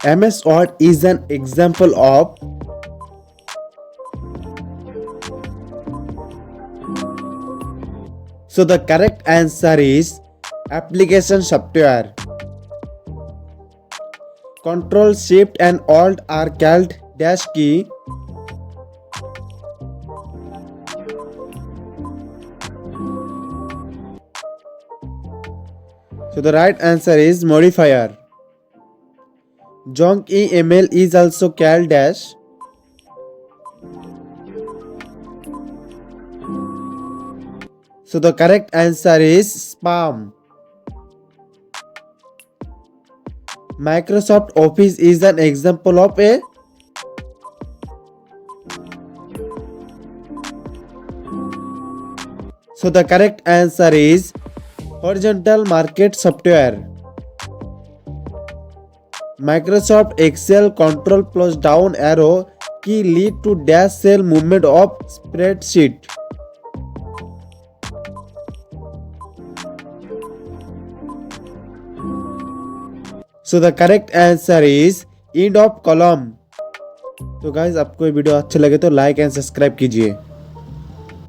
MS Word is an example of So the correct answer is application software. Control Shift and Alt are called dash key. So the right answer is modifier. Junk email is also called dash. So the correct answer is spam. Microsoft Office is an example of a So the correct answer is horizontal market software. Microsoft Excel Control plus down arrow key lead to dash cell movement of spreadsheet. So the correct answer is end of column. तो guys आपको ये video अच्छा लगे तो like and subscribe कीजिए.